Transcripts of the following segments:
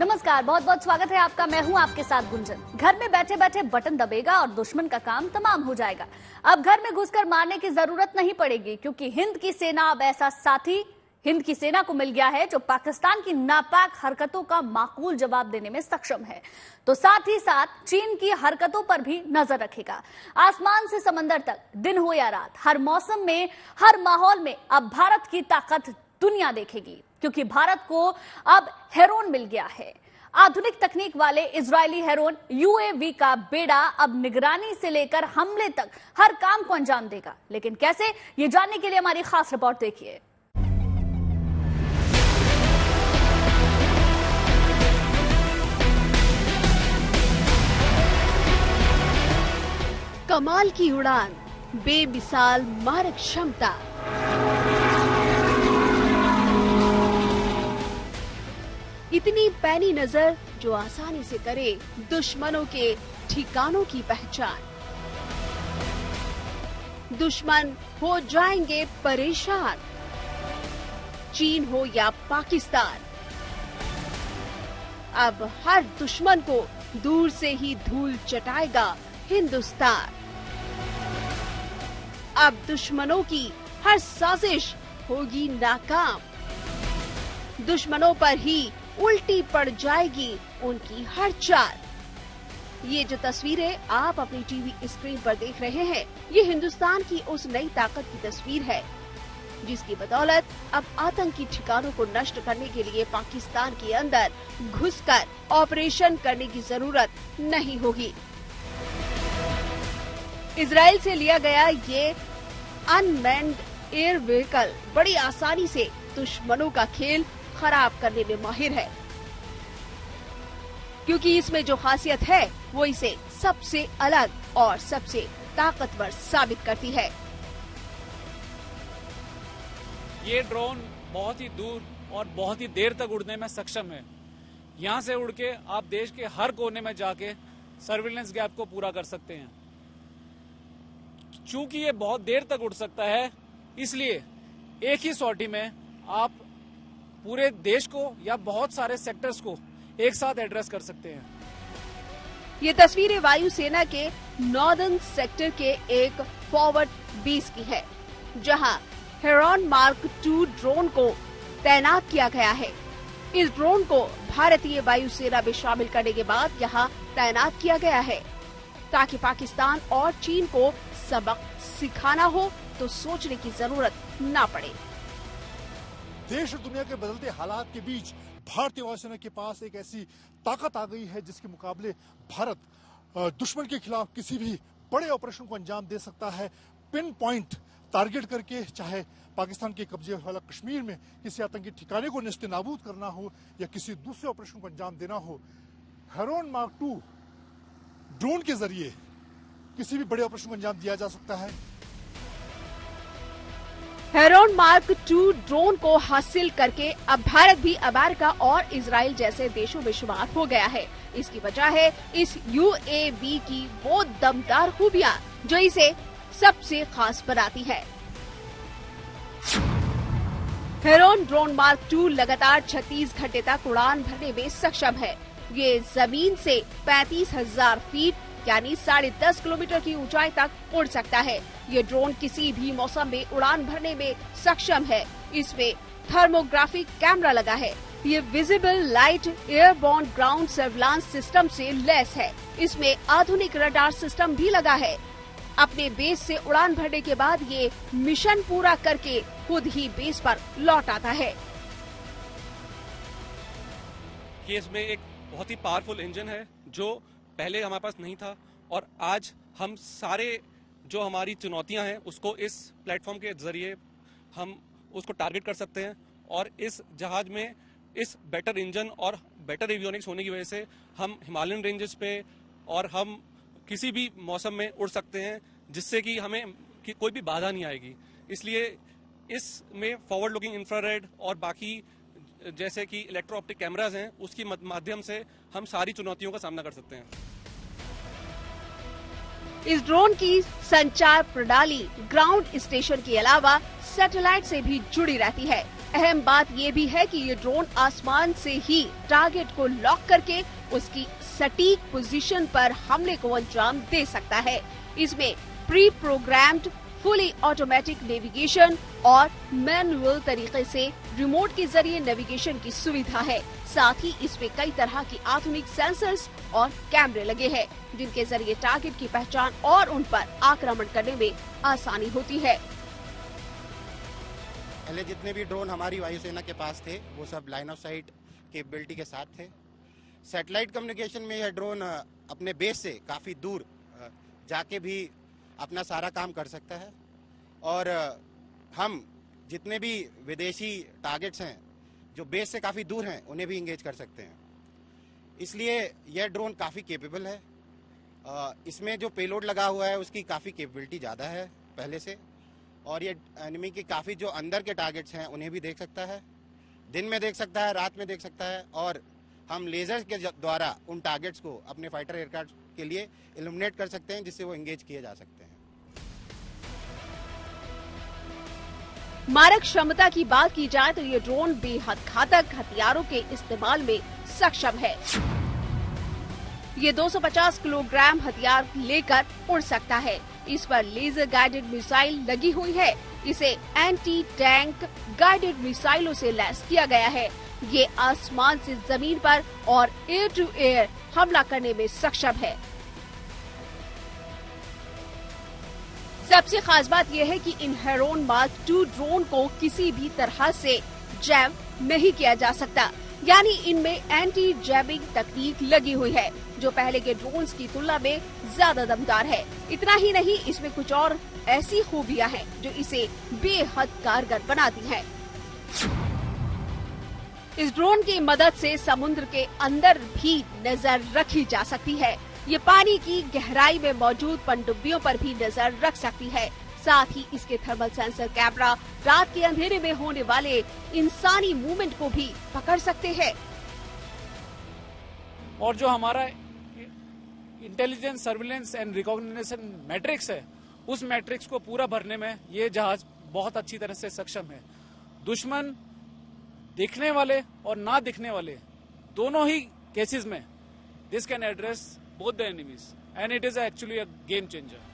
नमस्कार, बहुत बहुत स्वागत है आपका। मैं हूं आपके साथ गुंजन। घर में बैठे बैठे बटन दबेगा और दुश्मन का काम तमाम हो जाएगा। अब घर में घुसकर मारने की जरूरत नहीं पड़ेगी, क्योंकि हिंद की सेना अब ऐसा साथी हिंद की सेना को मिल गया है जो पाकिस्तान की नापाक हरकतों का माकूल जवाब देने में सक्षम है। तो साथ ही साथ चीन की हरकतों पर भी नजर रखेगा। आसमान से समंदर तक, दिन हो या रात, हर मौसम में, हर माहौल में अब भारत की ताकत दुनिया देखेगी, क्योंकि भारत को अब हेरोन मिल गया है। आधुनिक तकनीक वाले इजरायली हेरोन यूएवी का बेड़ा अब निगरानी से लेकर हमले तक हर काम को अंजाम देगा। लेकिन कैसे, ये जानने के लिए हमारी खास रिपोर्ट देखिए। कमाल की उड़ान, बेमिसाल मारक क्षमता, इतनी पैनी नजर जो आसानी से करे दुश्मनों के ठिकानों की पहचान। दुश्मन हो जाएंगे परेशान, चीन हो या पाकिस्तान। अब हर दुश्मन को दूर से ही धूल चटाएगा हिंदुस्तान। अब दुश्मनों की हर साजिश होगी नाकाम, दुश्मनों पर ही उल्टी पड़ जाएगी उनकी हर चाल। ये जो तस्वीरें आप अपनी टीवी स्क्रीन पर देख रहे हैं, ये हिंदुस्तान की उस नई ताकत की तस्वीर है जिसकी बदौलत अब आतंकी ठिकानों को नष्ट करने के लिए पाकिस्तान के अंदर घुसकर ऑपरेशन करने की जरूरत नहीं होगी। इजराइल से लिया गया ये अनमैन्ड एयर व्हीकल बड़ी आसानी से दुश्मनों का खेल खराब करने में माहिर है, क्योंकि इसमें जो खासियत है वो इसे सबसे अलग और सबसे ताकतवर साबित करती है। ये ड्रोन बहुत ही दूर और बहुत ही देर तक उड़ने में सक्षम है। यहाँ से उड़ के आप देश के हर कोने में जाके सर्विलेंस गैप को पूरा कर सकते हैं। चूंकि ये बहुत देर तक उड़ सकता है, इसलिए एक ही सॉर्टी में आप पूरे देश को या बहुत सारे सेक्टर्स को एक साथ एड्रेस कर सकते हैं। ये तस्वीरें वायुसेना के नॉर्दर्न सेक्टर के एक फॉरवर्ड बेस की है, जहां हेरॉन मार्क 2 ड्रोन को तैनात किया गया है। इस ड्रोन को भारतीय वायुसेना में शामिल करने के बाद यहाँ तैनात किया गया है, ताकि पाकिस्तान और चीन को सबक सिखाना हो तो सोचने की जरूरत ना पड़े। देश और दुनिया के बदलते हालात के बीच भारतीय वायुसेना के पास एक ऐसी ताकत आ गई है जिसके मुकाबले भारत दुश्मन के खिलाफ किसी भी बड़े ऑपरेशन को अंजाम दे सकता है। पिन पॉइंट टारगेट करके, चाहे पाकिस्तान के कब्जे वाला कश्मीर में किसी आतंकी ठिकाने को नेस्तनाबूद करना हो या किसी दूसरे ऑपरेशन को अंजाम देना हो, हेरॉन मार्क 2 ड्रोन के जरिए किसी भी बड़े ऑपरेशन को अंजाम दिया जा सकता है। हेरॉन मार्क 2 ड्रोन को हासिल करके अब भारत भी अमेरिका और इजराइल जैसे देशों में शुमार हो गया है। इसकी वजह है इस यूएवी की वो दमदार खूबियां जो इसे सबसे खास बनाती है। हेरॉन ड्रोन मार्क 2 लगातार 36 घंटे तक उड़ान भरने में सक्षम है। ये जमीन से 35,000 फीट यानी 10.5 किलोमीटर की ऊंचाई तक उड़ सकता है। ये ड्रोन किसी भी मौसम में उड़ान भरने में सक्षम है। इसमें थर्मोग्राफिक कैमरा लगा है। ये visible light airborne ground surveillance system से लैस है। इसमें आधुनिक रडार सिस्टम भी लगा है। अपने बेस से उड़ान भरने के बाद ये मिशन पूरा करके खुद ही बेस पर लौट आता है। ये इसमें एक बहुत ही पावरफुल इंजन है जो पहले हमारे पास नहीं था, और आज हम सारे जो हमारी चुनौतियां हैं उसको इस प्लेटफॉर्म के जरिए हम उसको टारगेट कर सकते हैं। और इस जहाज में इस बेटर इंजन और बेटर एवियोनिक्स होने की वजह से हम हिमालयन रेंजेस पे और हम किसी भी मौसम में उड़ सकते हैं, जिससे कि हमें कोई भी बाधा नहीं आएगी। इसलिए इसमें फॉरवर्ड लुकिंग इंफ्रारेड और बाकी जैसे कि इलेक्ट्रो ऑप्टिक कैमराज हैं, उसकी माध्यम से हम सारी चुनौतियों का सामना कर सकते हैं। इस ड्रोन की संचार प्रणाली ग्राउंड स्टेशन के अलावा सैटेलाइट से भी जुड़ी रहती है। अहम बात ये भी है कि ये ड्रोन आसमान से ही टारगेट को लॉक करके उसकी सटीक पोजीशन पर हमले को अंजाम दे सकता है। इसमें pre programmed fully automatic navigation और मैनुअल तरीके से रिमोट के जरिए नेविगेशन की सुविधा है। साथ ही इसमें कई तरह की आधुनिक सेंसर्स और कैमरे लगे हैं, जिनके जरिए टारगेट की पहचान और उन पर आक्रमण करने में आसानी होती है। पहले जितने भी ड्रोन हमारी वायुसेना के पास थे वो सब लाइन ऑफ साइट कैपेबिलिटी के साथ थे। सैटेलाइट कम्युनिकेशन में यह ड्रोन अपने बेस से काफ़ी दूर जाके भी अपना सारा काम कर सकता है और हम जितने भी विदेशी टारगेट्स हैं जो बेस से काफ़ी दूर हैं उन्हें भी इंगेज कर सकते हैं। इसलिए यह ड्रोन काफ़ी केपेबल है। इसमें जो पेलोड लगा हुआ है उसकी काफ़ी कैपेबिलिटी ज़्यादा है पहले से, और ये एनिमी के काफ़ी जो अंदर के टारगेट्स हैं उन्हें भी देख सकता है, दिन में देख सकता है, रात में देख सकता है, और हम लेजर के द्वारा उन टारगेट्स को अपने फाइटर एयरक्राफ्ट के लिए इल्यूमिनेट कर सकते हैं जिससे वो एंगेज किए जा सकते हैं। मारक क्षमता की बात की जाए तो ये ड्रोन बेहद घातक हथियारों के इस्तेमाल में सक्षम है। ये 250 किलोग्राम हथियार लेकर उड़ सकता है। इस पर लेजर गाइडेड मिसाइल लगी हुई है। इसे एंटी टैंक गाइडेड मिसाइलों से लैस किया गया है। ये आसमान से जमीन पर और एयर टू एयर हमला करने में सक्षम है। सबसे खास बात यह है कि इन हेरोन मार्क 2 ड्रोन को किसी भी तरह से जैम नहीं किया जा सकता, यानी इनमें एंटी जैमिंग तकनीक लगी हुई है जो पहले के ड्रोन्स की तुलना में ज्यादा दमदार है। इतना ही नहीं, इसमें कुछ और ऐसी खूबियां हैं जो इसे बेहद कारगर बनाती हैं। इस ड्रोन की मदद से समुद्र के अंदर भी नजर रखी जा सकती है। ये पानी की गहराई में मौजूद पनडुब्बियों पर भी नजर रख सकती है। साथ ही इसके थर्मल सेंसर कैमरा रात के अंधेरे में होने वाले इंसानी मूवमेंट को भी पकड़ सकते हैं। और जो हमारा intelligence, surveillance and recognition matrix है, उस मैट्रिक्स को पूरा भरने में ये जहाज बहुत अच्छी तरह से सक्षम है। दुश्मन दिखने वाले और ना दिखने वाले दोनों ही केसेस में this can address both the enemies and it is actually a game changer.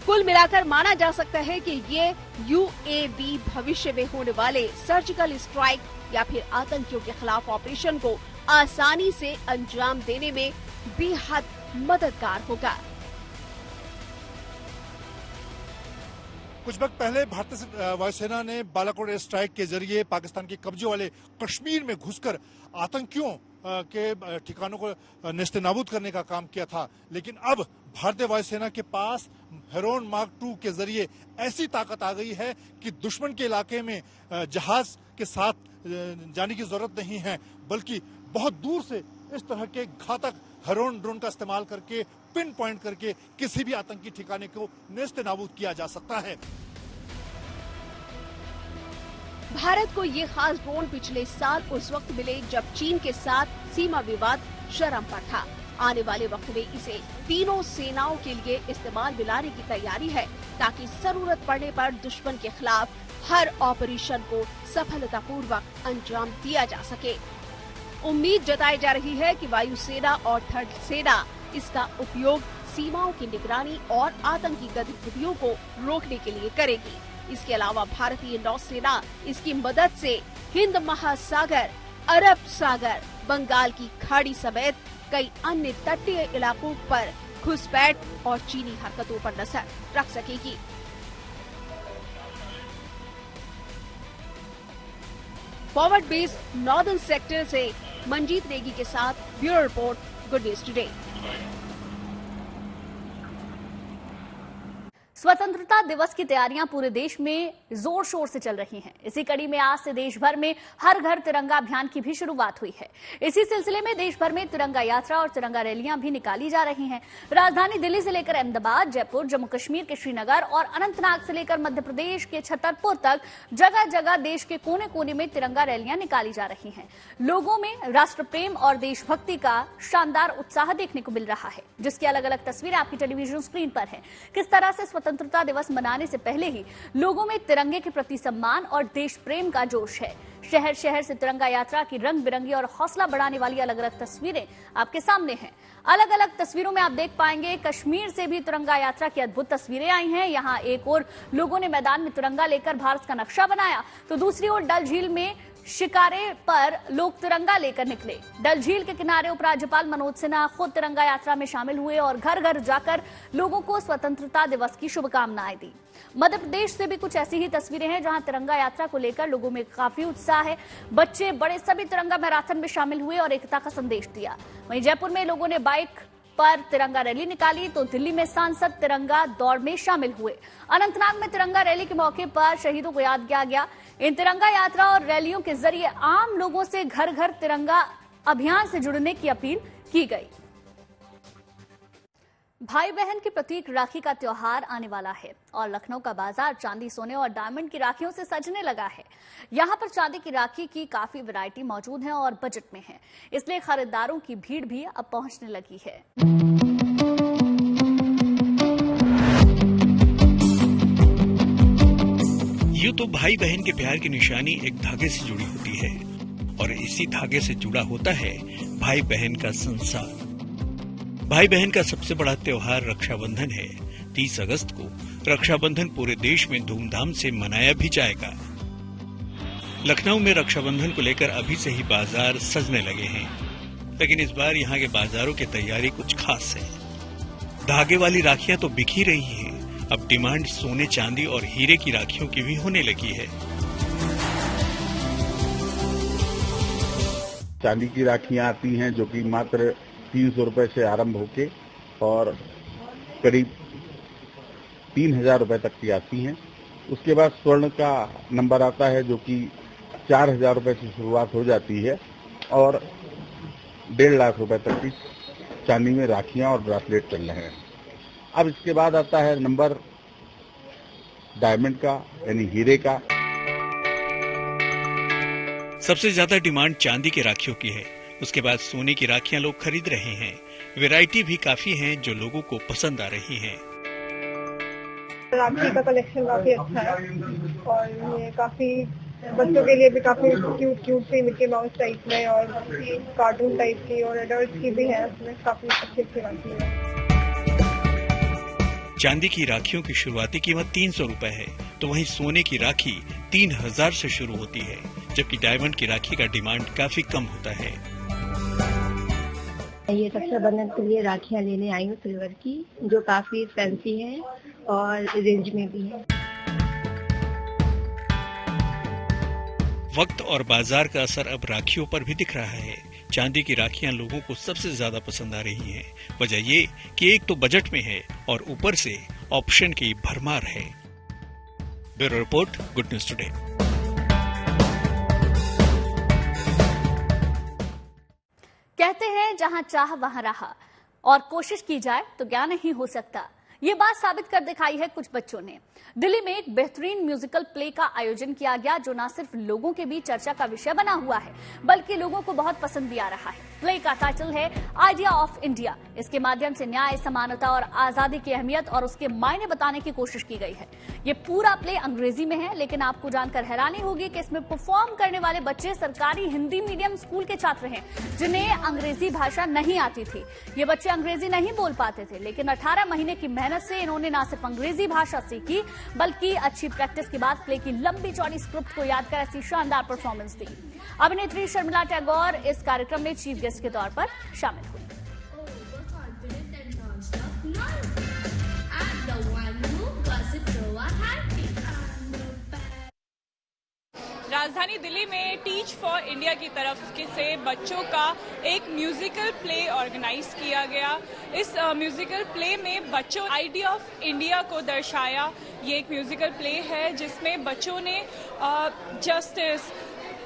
कुल मिलाकर माना जा सकता है कि ये यूएवी भविष्य में होने वाले सर्जिकल स्ट्राइक या फिर आतंकियों के खिलाफ ऑपरेशन को आसानी से अंजाम देने में बेहद मददगार होगा। कुछ वक्त पहले भारतीय वायुसेना ने बालाकोट एयर स्ट्राइक के जरिए पाकिस्तान के कब्जे वाले कश्मीर में घुसकर आतंकियों के ठिकानों को नेस्तनाबूद करने का काम किया था, लेकिन अब भारतीय वायुसेना के पास हेरोन मार्क 2 के जरिए ऐसी ताकत आ गई है कि दुश्मन के इलाके में जहाज के साथ जाने की जरूरत नहीं है, बल्कि बहुत दूर से इस तरह के घातक हेरोन ड्रोन का इस्तेमाल करके पिन पॉइंट करके किसी भी आतंकी ठिकाने को नेस्तनाबूद किया जा सकता है। भारत को ये खास ड्रोन पिछले साल उस वक्त मिले जब चीन के साथ सीमा विवाद चरम पर था। आने वाले वक्त में इसे तीनों सेनाओं के लिए इस्तेमाल में लाने की तैयारी है, ताकि जरूरत पड़ने पर दुश्मन के खिलाफ हर ऑपरेशन को सफलतापूर्वक अंजाम दिया जा सके। उम्मीद जताई जा रही है कि वायुसेना और थल सेना इसका उपयोग सीमाओं की निगरानी और आतंकी गतिविधियों को रोकने के लिए करेगी। इसके अलावा भारतीय नौसेना इसकी मदद से हिंद महासागर, अरब सागर, बंगाल की खाड़ी समेत कई अन्य तटीय इलाकों पर घुसपैठ और चीनी हरकतों पर नजर रख सकेगी। फॉरवर्ड बेस नॉर्दर्न सेक्टर से मंजीत नेगी के साथ bureau report, good news today. स्वतंत्रता दिवस की तैयारियां पूरे देश में जोर शोर से चल रही हैं। इसी कड़ी में आज से देश भर में हर घर तिरंगा अभियान की भी शुरुआत हुई है। इसी सिलसिले में देश भर में तिरंगा यात्रा और तिरंगा रैलियां भी निकाली जा रही हैं। राजधानी दिल्ली से लेकर अहमदाबाद, जयपुर, जम्मू कश्मीर के श्रीनगर और अनंतनाग से लेकर मध्य प्रदेश के छतरपुर तक जगह जगह देश के कोने कोने में तिरंगा रैलियां निकाली जा रही हैं। लोगों में राष्ट्र प्रेम और देशभक्ति का शानदार उत्साह देखने को मिल रहा है, जिसकी अलग अलग तस्वीरें आपकी टेलीविजन स्क्रीन पर है। किस तरह से स्वतंत्रता स्वतंत्रता दिवस मनाने से पहले ही लोगों में तिरंगे के प्रति सम्मान और देश प्रेम का जोश है। शहर शहर से तिरंगा यात्रा की रंग बिरंगी और हौसला बढ़ाने वाली अलग अलग तस्वीरें आपके सामने हैं। अलग अलग तस्वीरों में आप देख पाएंगे कश्मीर से भी तिरंगा यात्रा की अद्भुत तस्वीरें आई हैं। यहाँ एक और लोगों ने मैदान में तिरंगा लेकर भारत का नक्शा बनाया, तो दूसरी ओर डल झील में शिकारे पर लोग तिरंगा लेकर निकले। डल झील के किनारे उपराज्यपाल मनोज सिन्हा खुद तिरंगा यात्रा में शामिल हुए और घर घर जाकर लोगों को स्वतंत्रता दिवस की शुभकामनाएं दी। मध्य प्रदेश से भी कुछ ऐसी ही तस्वीरें हैं जहां तिरंगा यात्रा को लेकर लोगों में काफी उत्साह है। बच्चे बड़े सभी तिरंगा मैराथन में शामिल हुए और एकता का संदेश दिया। वहीं जयपुर में लोगों ने बाइक पर तिरंगा रैली निकाली, तो दिल्ली में सांसद तिरंगा दौड़ में शामिल हुए। अनंतनाग में तिरंगा रैली के मौके पर शहीदों को याद किया गया। इन तिरंगा यात्रा और रैलियों के जरिए आम लोगों से घर घर तिरंगा अभियान से जुड़ने की अपील की गई। भाई बहन के प्रतीक राखी का त्योहार आने वाला है और लखनऊ का बाजार चांदी, सोने और डायमंड की राखियों से सजने लगा है। यहाँ पर चांदी की राखी की काफी वैरायटी मौजूद है और बजट में है, इसलिए खरीदारों की भीड़ भी अब पहुंचने लगी है। यूं तो भाई बहन के प्यार की निशानी एक धागे से जुड़ी होती है और इसी धागे से जुड़ा होता है भाई बहन का संसार। भाई बहन का सबसे बड़ा त्योहार रक्षाबंधन है। 30 अगस्त को रक्षाबंधन पूरे देश में धूमधाम से मनाया भी जाएगा। लखनऊ में रक्षाबंधन को लेकर अभी से ही बाजार सजने लगे हैं, लेकिन इस बार यहाँ के बाजारों की तैयारी कुछ खास है। धागे वाली राखियां तो बिक ही रही हैं, अब डिमांड सोने, चांदी और हीरे की राखियों की भी होने लगी है। चांदी की राखियां आती हैं जो कि मात्र 300 रुपए से आरंभ होके और करीब 3000 रुपए तक की आती हैं। उसके बाद स्वर्ण का नंबर आता है जो कि 4000 रुपए से शुरुआत हो जाती है और 1.5 लाख रुपए तक की चांदी में राखियां और ब्रासलेट चल रहे हैं। अब इसके बाद आता है नंबर डायमंड का, यानी हीरे का। सबसे ज्यादा डिमांड चांदी के राखियों की है, उसके बाद सोने की राखियां लोग खरीद रहे हैं। वैरायटी भी काफी है जो लोगों को पसंद आ रही है। राखी का कलेक्शन काफी अच्छा है और ये काफी बच्चों के लिए भी काफी क्यूट सी मिक्की माउस टाइप में और कार्टून टाइप की और एडल्ट की भी है, उसमें काफी अच्छी राखी है। चांदी की राखियों की शुरुआती कीमत 300 रुपए है, तो वहीं सोने की राखी 3000 से शुरू होती है, जबकि डायमंड की राखी का डिमांड काफी कम होता है। ये रक्षाबंधन के लिए राखियां लेने आई हूँ सिल्वर की, जो काफी फैंसी है और रेंज में भी है। वक्त और बाजार का असर अब राखियों पर भी दिख रहा है। चांदी की राखियां लोगों को सबसे ज्यादा पसंद आ रही हैं। वजह ये कि एक तो बजट में है और ऊपर से ऑप्शन की भरमार है। Bureau report, good news today. कहते हैं जहां चाह वहां राह और कोशिश की जाए तो क्या नहीं हो सकता। ये बात साबित कर दिखाई है कुछ बच्चों ने। दिल्ली में एक बेहतरीन म्यूजिकल प्ले का आयोजन किया गया जो न सिर्फ लोगों के बीच चर्चा का विषय बना हुआ है बल्कि लोगों को बहुत पसंद भी आ रहा है। प्ले का टाइटल है आइडिया ऑफ इंडिया। इसके माध्यम से न्याय, समानता और आजादी की अहमियत और उसके मायने बताने की कोशिश की गई है। ये पूरा प्ले अंग्रेजी में है, लेकिन आपको जानकर हैरानी होगी कि इसमें परफॉर्म करने वाले बच्चे सरकारी हिंदी मीडियम स्कूल के छात्र हैं जिन्हें अंग्रेजी भाषा नहीं आती थी। ये बच्चे अंग्रेजी नहीं बोल पाते थे, लेकिन 18 महीने की मेहनत से इन्होंने न सिर्फ अंग्रेजी भाषा सीखी बल्कि अच्छी प्रैक्टिस के बाद प्ले की लंबी चौड़ी स्क्रिप्ट को याद कर ऐसी शानदार परफॉर्मेंस दी। अभिनेत्री शर्मिला टैगोर इस कार्यक्रम में चीफ गेस्ट के तौर पर शामिल हुई। राजधानी दिल्ली में टीच फॉर इंडिया की तरफ से बच्चों का एक म्यूजिकल प्ले ऑर्गेनाइज किया गया। इस म्यूजिकल प्ले में बच्चों आइडिया ऑफ इंडिया को दर्शाया। ये एक म्यूजिकल प्ले है जिसमें बच्चों ने जस्टिस,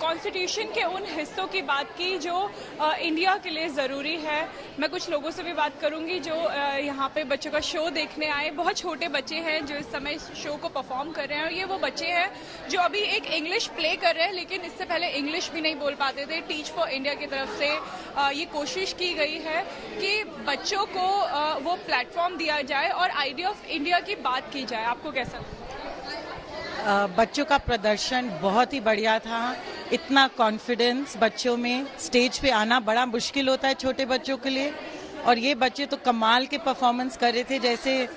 कॉन्स्टिट्यूशन के उन हिस्सों की बात की जो इंडिया के लिए ज़रूरी है। मैं कुछ लोगों से भी बात करूंगी जो यहाँ पे बच्चों का शो देखने आए। बहुत छोटे बच्चे हैं जो इस समय शो को परफॉर्म कर रहे हैं और ये वो बच्चे हैं जो अभी एक इंग्लिश प्ले कर रहे हैं, लेकिन इससे पहले इंग्लिश भी नहीं बोल पाते थे। टीच फॉर इंडिया की तरफ से ये कोशिश की गई है कि बच्चों को वो प्लेटफॉर्म दिया जाए और आइडिया ऑफ इंडिया की बात की जाए। आपको कैसा लगता है? बच्चों का प्रदर्शन बहुत ही बढ़िया था। इतना कॉन्फिडेंस बच्चों में, स्टेज पे आना बड़ा मुश्किल होता है छोटे बच्चों के लिए, और ये बच्चे तो कमाल के परफॉर्मेंस कर रहे थे, जैसे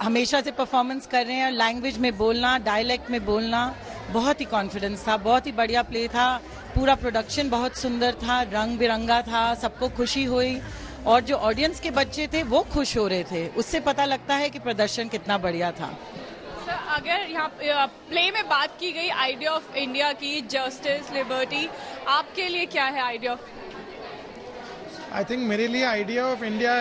हमेशा से परफॉर्मेंस कर रहे हैं। लैंग्वेज में बोलना, डायलेक्ट में बोलना, बहुत ही कॉन्फिडेंस था। बहुत ही बढ़िया प्ले था। पूरा प्रोडक्शन बहुत सुंदर था, रंग बिरंगा था, सबको खुशी हुई और जो ऑडियंस के बच्चे थे वो खुश हो रहे थे। उससे पता लगता है कि प्रदर्शन कितना बढ़िया था। अगर यहाँ प्ले में बात की गई आइडिया ऑफ इंडिया की, जस्टिस, लिबर्टी, आपके लिए क्या है आइडिया ऑफ? आई थिंक मेरे लिए आइडिया ऑफ इंडिया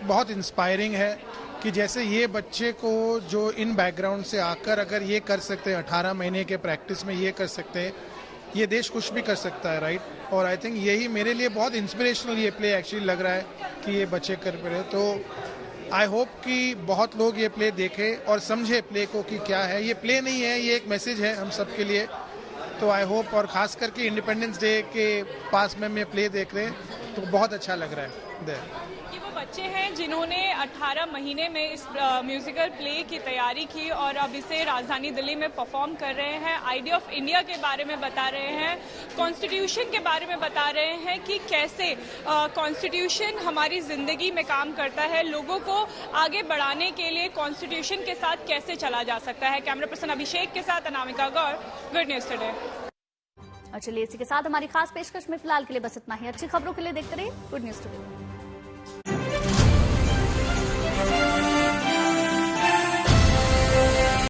बहुत इंस्पायरिंग है कि जैसे ये बच्चे को जो इन बैकग्राउंड से आकर अगर ये कर सकते हैं, 18 महीने के प्रैक्टिस में ये कर सकते हैं, ये देश कुछ भी कर सकता है, राइट? और आई थिंक यही मेरे लिए बहुत इंस्पिरेशनल ये प्ले एक्चुअली लग रहा है कि ये बच्चे कर पा रहे। तो आई होप कि बहुत लोग ये प्ले देखें और समझे प्ले को कि क्या है। ये प्ले नहीं है, ये एक मैसेज है हम सब के लिए। तो आई होप, और खास करके इंडिपेंडेंस डे के पास में मैं प्ले देख रहे हैं तो बहुत अच्छा लग रहा है। ये वो बच्चे हैं जिन्होंने 18 महीने में इस म्यूजिकल प्ले की तैयारी की और अब इसे राजधानी दिल्ली में परफॉर्म कर रहे हैं। आइडिया ऑफ इंडिया के बारे में बता रहे हैं, कॉन्स्टिट्यूशन के बारे में बता रहे हैं कि कैसे कॉन्स्टिट्यूशन हमारी जिंदगी में काम करता है, लोगों को आगे बढ़ाने के लिए कॉन्स्टिट्यूशन के साथ कैसे चला जा सकता है। कैमरा पर्सन अभिषेक के साथ अनामिका गौर, गुड न्यूज टुडे। और चलिए इसी के साथ हमारी खास पेशकश में फिलहाल के लिए बस इतना ही। अच्छी खबरों के लिए देखते रहिए गुड न्यूज टुडे।